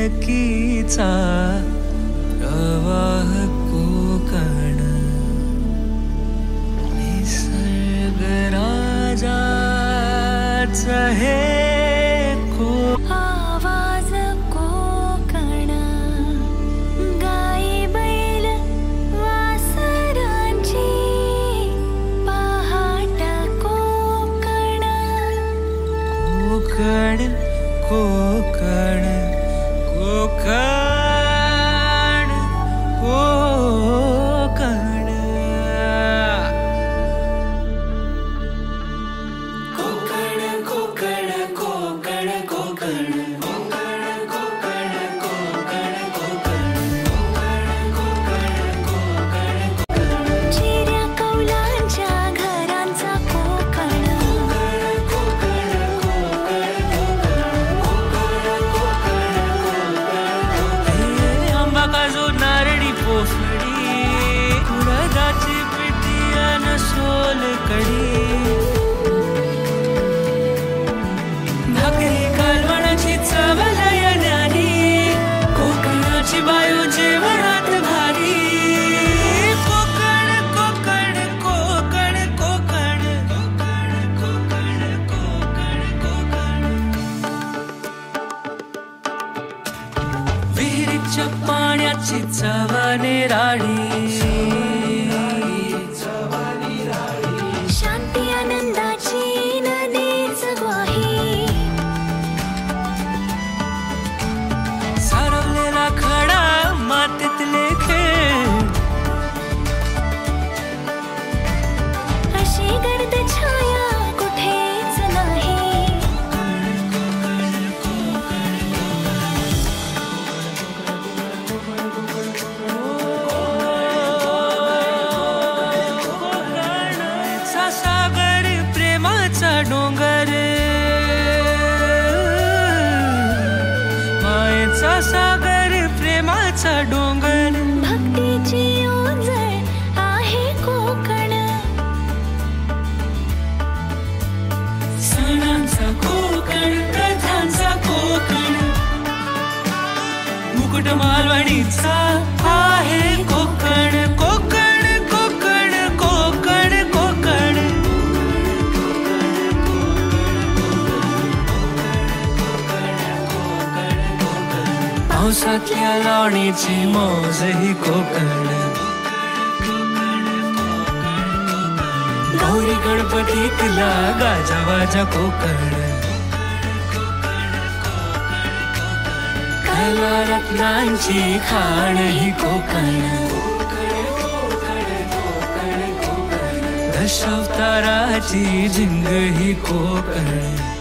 देवकीचा प्रवाह कोकण निसर्ग राजाचा हे आवाज कोकण गाई बैल वासरांची पहाट कोकण कोकण कोकण कोकण कोकण कोकण कोकण कोकण चिऱ्या कौलांच्या घरांचा कोकण आंबा काजू नारळी पोफळी उडदाची पिठी अन सोलकढी भाकरी कालवणाची चव लयण्यानी कोकणाची बायू जेवणात भारी कोकण कोकण कोकण कोकण कोकण कोकण कोकण कोकण विहिरीच्या पाण्याची चव निराळी शांती आनंदाची नदीच ग्वाही सारवलेला खडा मातीतले खेळ अशी गर्द छाया कुठेच नाही चा सागर प्रेमाचा डोंगर मायेचा सागर प्रेमाचा डोंगर भक्तीची ओंजळ आहे कोकण सणांचा कोकण प्रथांचा कोकण मुकुट मालवणीचा आहे कोकण कोकण कोकण कोकण कोकण पावसातल्या लावणीची मौज ही कोकण गौरी गणपतीतला गाजावाजा कोकण कला रत्नांची खाण ही कोकण दशावताराची झिंग ही कोकण